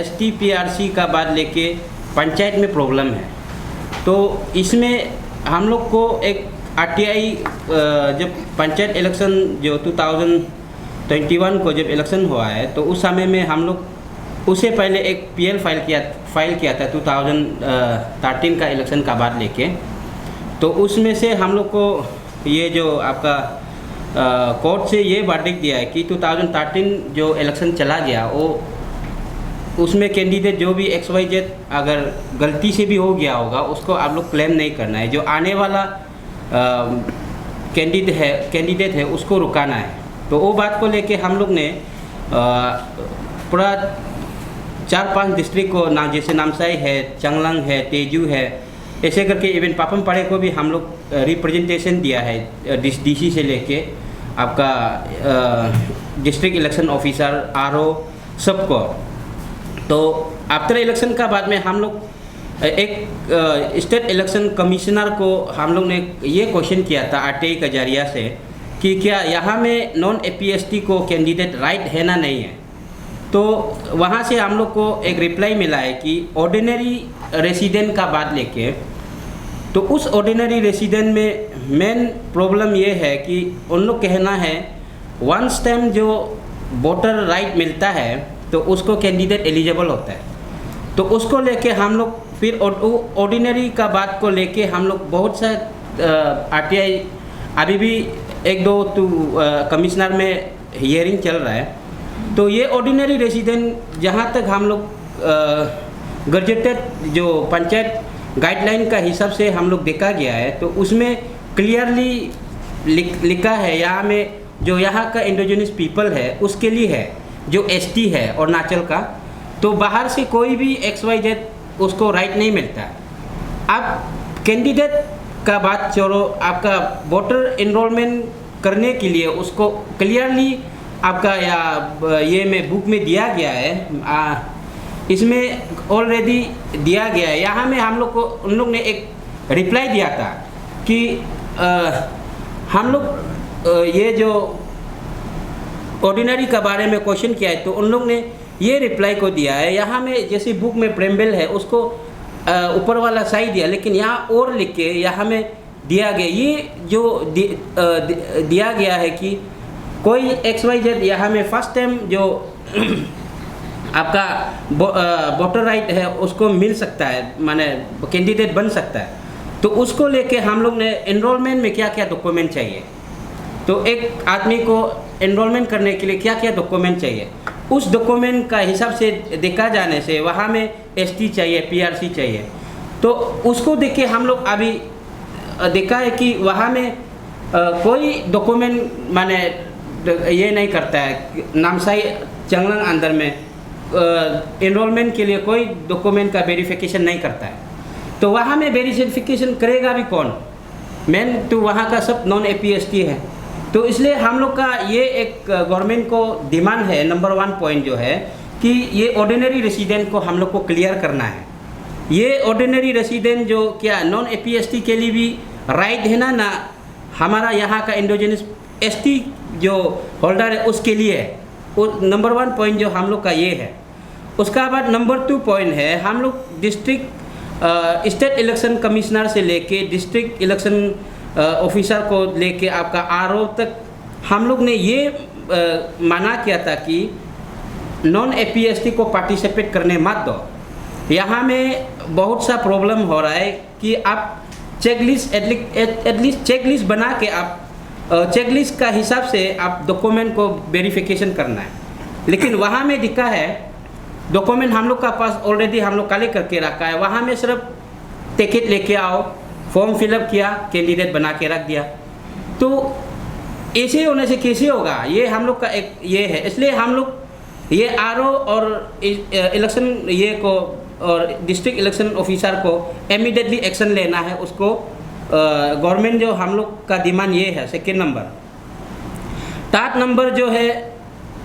ST PRC का बात लेके पंचायत में प्रॉब्लम है। तो इसमें हम लोग को एक आरटीआई जब पंचायत इलेक्शन जो 2021 को जब इलेक्शन हुआ है तो उस समय में हम लोग उससे पहले एक पीएल फाइल किया था 2013 का इलेक्शन का बात लेके। तो उसमें से हम लोग को ये जो आपका कोर्ट से ये वर्डिक्ट दिया है कि 2013 जो इलेक्शन चला गया वो उसमें कैंडिडेट जो भी XYZ अगर गलती से भी हो गया होगा उसको आप लोग क्लेम नहीं करना है। जो आने वाला कैंडिडेट है उसको रुकाना है। तो वो बात को लेके हम लोग ने पूरा 4-5 डिस्ट्रिक्ट को ना जैसे नामसाई है, चांगलांग है, तेजू है, ऐसे करके इवन पापम पाड़े को भी हम लोग रिप्रेजेंटेशन दिया है डीसी से लेके आपका डिस्ट्रिक्ट इलेक्शन ऑफिसर RO सबको। तो आफ्टर इलेक्शन का बाद में हम लोग एक स्टेट इलेक्शन कमिश्नर को हम लोग ने ये क्वेश्चन किया था आरटीआई के जरिया से कि क्या यहाँ में नॉन APST को कैंडिडेट राइट है ना नहीं है। तो वहाँ से हम लोग को एक रिप्लाई मिला है कि ऑर्डिनरी रेसिडेंट का बात लेके, तो उस ऑर्डिनरी रेसिडेंट में मेन प्रॉब्लम ये है कि उन लोग कहना है वंस टाइम जो वोटर राइट मिलता है तो उसको कैंडिडेट एलिजिबल होता है। तो उसको लेके हम लोग फिर ऑर्डिनरी का बात को लेके हम लोग बहुत सा आरटीआई अभी भी 1-2 कमिश्नर में हियरिंग चल रहा है। तो ये ऑर्डिनरी रेसिडेंट जहाँ तक हम लोग गजेटेड जो पंचायत गाइडलाइन का हिसाब से हम लोग देखा गया है तो उसमें क्लियरली लिखा है यहाँ में जो यहाँ का इंडिजिनस पीपल है उसके लिए है, जो ST है अरुणाचल का। तो बाहर से कोई भी XYZ उसको राइट नहीं मिलता। अब कैंडिडेट का बात छोड़ो, आपका वोटर इनरोलमेंट करने के लिए उसको क्लियरली आपका या ये में बुक में दिया गया है, इसमें ऑलरेडी दिया गया है। यहाँ में हम लोग को उन लोग ने एक रिप्लाई दिया था कि हम लोग ये जो ऑर्डिनरी का बारे में क्वेश्चन किया है तो उन लोग ने ये रिप्लाई को दिया है। यहाँ में जैसे बुक में प्रेम्बल है उसको ऊपर वाला सही दिया, लेकिन यहाँ और लिख के यहाँ में दिया गया ये जो दिया गया है कि कोई XYZ यहाँ में फर्स्ट टाइम जो आपका वोटर राइट है उसको मिल सकता है, माने कैंडिडेट बन सकता है। तो उसको लेके हम लोग ने एनरोलमेंट में क्या क्या डॉक्यूमेंट चाहिए, तो एक आदमी को एनरोलमेंट करने के लिए क्या क्या डॉक्यूमेंट चाहिए, उस डॉक्यूमेंट का हिसाब से देखा जाने से वहाँ में ST चाहिए, PRC चाहिए। तो उसको देख के हम लोग अभी देखा है कि वहाँ में कोई डॉक्यूमेंट माने ये नहीं करता है। नामसाई चांगलांग अंदर में एनरोलमेंट के लिए कोई डॉक्यूमेंट का वेरिफिकेशन नहीं करता है। तो वहाँ में वेरिफिकेशन करेगा भी कौन, मेन तो वहाँ का सब नॉन APST है। तो इसलिए हम लोग का ये एक गवर्नमेंट को डिमांड है, नंबर 1 पॉइंट जो है कि ये ऑर्डिनरी रेसिडेंट को हम लोग को क्लियर करना है। ये ऑर्डिनरी रेसिडेंट जो क्या नॉन APST के लिए भी राइट है ना हमारा यहाँ का इंडिजिनस ST जो होल्डर है उसके लिए है। वो नंबर 1 पॉइंट जो हम लोग का ये है। उसका बाद नंबर 2 पॉइंट है हम लोग डिस्ट्रिक्ट स्टेट इलेक्शन कमिश्नर से लेके डिस्ट्रिक्ट इलेक्शन ऑफिसर को लेके आपका RO तक हम लोग ने ये माना किया था कि नॉन APST को पार्टिसिपेट करने मत दो। यहाँ में बहुत सा प्रॉब्लम हो रहा है कि आप चेकलिस्ट एटलीस्ट चेकलिस्ट बना के आप चेकलिस्ट का हिसाब से आप डॉक्यूमेंट को वेरिफिकेशन करना है, लेकिन वहाँ में दिखा है डॉक्यूमेंट हम लोग का पास ऑलरेडी हम लोग काले करके रखा है। वहाँ में सिर्फ टिकट लेके आओ, फॉर्म फिलअप किया, कैंडिडेट बना के रख दिया। तो ऐसे होने से कैसे होगा, ये हम लोग का एक ये है। इसलिए हम लोग ये RO और इलेक्शन ये को और डिस्ट्रिक्ट इलेक्शन ऑफिसर को इमीडिएटली एक्शन लेना है। उसको गवर्नमेंट जो हम लोग का डिमांड ये है। सेकेंड नंबर, 3rd नंबर जो है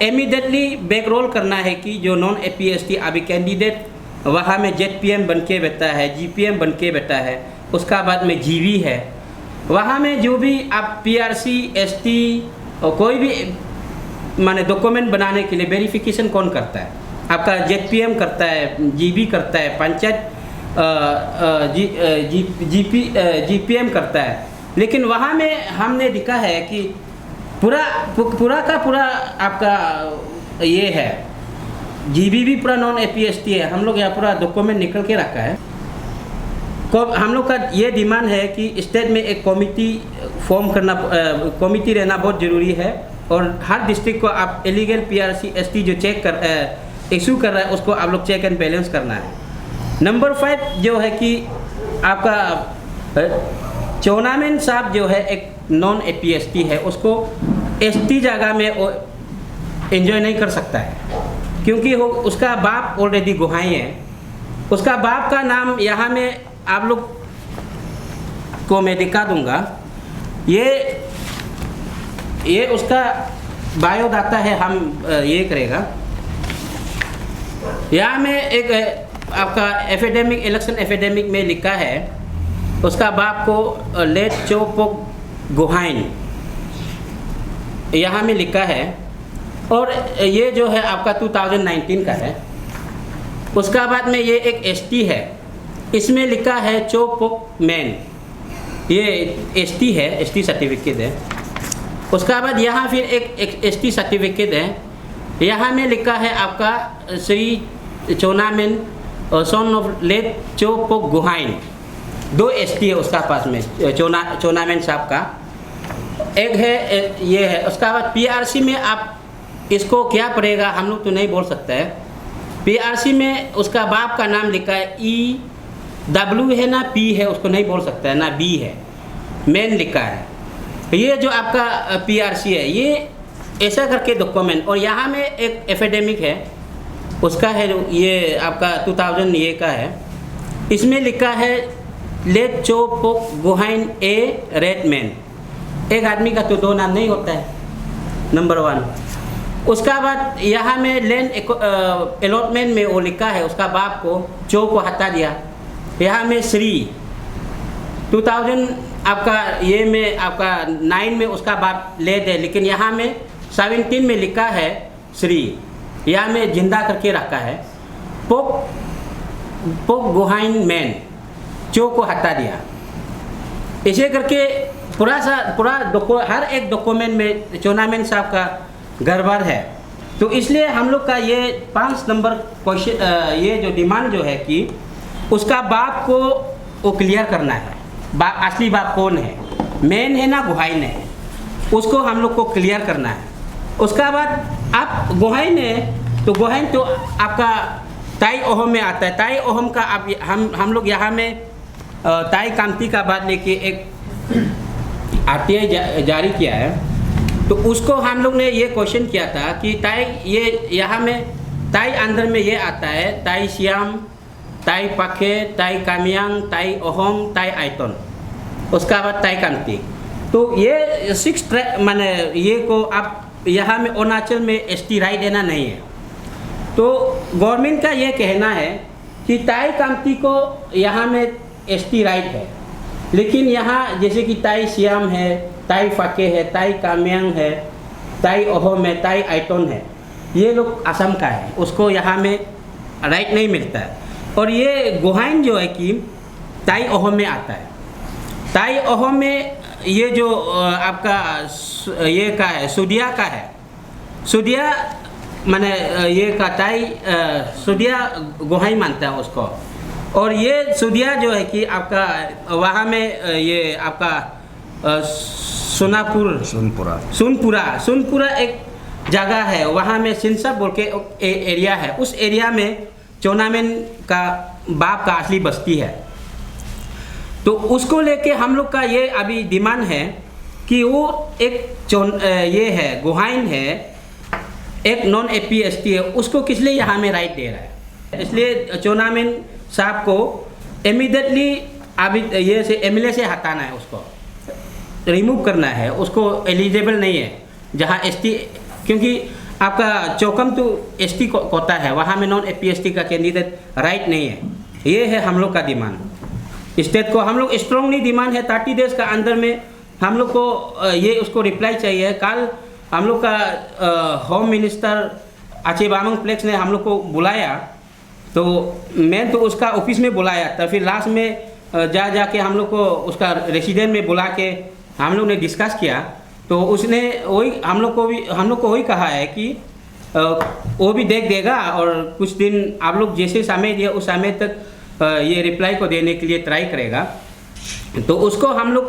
इमीडिएटली बैक रोल करना है कि जो नॉन APST अभी कैंडिडेट वहाँ में ZPM बन के बैठा है, GPM बन के बैठा है, उसका बाद में GV है, वहाँ में जो भी आप PRC ST और कोई भी माने डॉक्यूमेंट बनाने के लिए वेरिफिकेशन कौन करता है, आपका जेडपीएम करता है, जीबी करता है, पंचायत जीपीएम करता है। लेकिन वहाँ में हमने देखा है कि पूरा का पूरा आपका ये है, जीबी भी पूरा नॉन एपीएसटी है। हम लोग यहाँ पूरा डॉक्यूमेंट निकल के रखा है। हम लोग का ये डिमांड है कि स्टेट में एक कमिटी फॉर्म करना, कमिटी रहना बहुत ज़रूरी है। और हर डिस्ट्रिक्ट को आप इलीगल पीआरसी एसटी जो इशू कर रहा है उसको आप लोग चेक एंड बैलेंस करना है। नंबर 5 जो है कि आपका चौनामेन साहब जो है एक नॉन एपीएसटी है, उसको एसटी जगह में एंजॉय नहीं कर सकता है, क्योंकि वो उसका बाप ऑलरेडी गोहाई है। उसका बाप का नाम यहाँ में आप लोग को मैं दिखा दूंगा। ये उसका बायोडाटा है, हम ये करेगा। यहाँ में एक आपका एकेडमिक इलेक्शन एकेडमिक में लिखा है उसका बाप को लेट चोपोक गोहाइन, यहाँ में लिखा है। और ये जो है आपका 2019 का है। उसका बाद में ये एक एसटी है, इसमें लिखा है चोपोक मैन, ये एसटी है, एसटी सर्टिफिकेट है। उसका बाद यहाँ फिर एक एसटी सर्टिफिकेट है, यहाँ में लिखा है आपका Shri Chaunamen son of late Chopok Gohain. 2 ST है उसका पास में, चौनामेन साहब का एक है, ये है। उसका बाद पीआरसी में आप इसको क्या पड़ेगा हम लोग तो नहीं बोल सकते हैं। पीआरसी में उसका बाप का नाम लिखा है EW है ना P है, उसको नहीं बोल सकता है ना B है, मैन लिखा है। ये जो आपका पीआरसी है ये ऐसा करके डॉक्यूमेंट। और यहाँ में एक एकेडमिक है उसका है, ये आपका 2000 ये का है, इसमें लिखा है लेट चोपोक गोहाइन ए रेड मैन। एक आदमी का तो 2 नाम नहीं होता है, नंबर 1। उसका बाद यहाँ में लैंड अलॉटमेंट में वो लिखा है उसका बाप को चो को हटा दिया। यहाँ में श्री 2000 आपका ये में आपका 9 में उसका बाप ले दे, लेकिन यहाँ में 17 में लिखा है श्री, यहाँ में जिंदा करके रखा है। पोक गोहाइन मैन, चो को हटा दिया। इसे करके पूरा हर एक डॉक्यूमेंट में चौनामेन साहब का गड़बड़ है। तो इसलिए हम लोग का ये 5 नंबर क्वेश्चन, ये जो डिमांड जो है कि उसका बाप को वो क्लियर करना है। असली बाप कौन है, मैन है ना गोहाइन है, उसको हम लोग को क्लियर करना है। उसका बाद आप गोहाइन है तो गोहाइन तो आपका ताई ओहम में आता है। ताई ओहम का आप हम लोग यहाँ में ताई कामती का बाद लेके एक RTI जारी किया है। तो उसको हम लोग ने ये क्वेश्चन किया था कि ताई ये यहाँ में ताई अंदर में ये आता है ताई श्याम, ताई पाखे, ताई कामियांग, ताई ओहम, ताई आयतन, उसका बाद ताई कामती। तो ये 6 माने ये को आप यहाँ में अरुणाचल में ST राइट देना नहीं है। तो गवर्नमेंट का ये कहना है कि ताई कामती को यहाँ में ST राइट है, लेकिन यहाँ जैसे कि ताई श्याम है, ताई फाके है, ताई काम्यांग है, ताई ओहम है, ताई आयतन है, ये लोग असम का है, उसको यहाँ में राइट नहीं मिलता है। और ये गोहाइन जो है कि ताई ओहम में आता है। ताई ओहम में ये जो आपका ये का है, सुदिया का है। सुदिया माने ये का ताई सुदिया गोहाइन मानता है उसको। और ये सुदिया जो है कि आपका वहाँ में ये आपका सुनपुरा एक जगह है, वहाँ में सिंसा बोल के एरिया है। उस एरिया में चौनामेन का बाप का असली बस्ती है। तो उसको लेके हम लोग का ये अभी डिमांड है कि वो एक ये है गोहाइन है, एक नॉन APST है, उसको किस लिए यहाँ में राइट दे रहा है। इसलिए चौनामेन साहब को इमीडिएटली अभी ये से MLA से हटाना है, उसको रिमूव करना है, उसको एलिजिबल नहीं है जहाँ ST, क्योंकि आपका चौकम तो ST कोटा है, वहाँ में नॉन APST का कैंडिडेट राइट नहीं है। ये है हम लोग का डिमांड। स्टेट को हम लोग स्ट्रॉन्गली डिमांड है 30 डेज का अंदर में हम लोग को ये उसको रिप्लाई चाहिए। कल हम लोग का होम मिनिस्टर आचे बामंग फ्लेक्स ने हम लोग को बुलाया, तो मैं तो उसका ऑफिस में बुलाया था, फिर लास्ट में जाके हम लोग को उसका रेसिडेंट में बुला के हम लोग ने डिस्कस किया। तो उसने वही हम लोग को वही कहा है कि वो भी देख देगा और कुछ दिन आप लोग जैसे समय दिया उस समय तक ये रिप्लाई को देने के लिए ट्राई करेगा। तो उसको हम लोग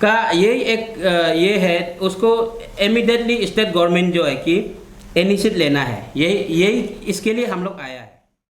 का यही एक ये है, उसको इमीडिएटली स्टेट गवर्नमेंट जो है कि इनिशिएटिव लेना है, यही इसके लिए हम लोग आया है।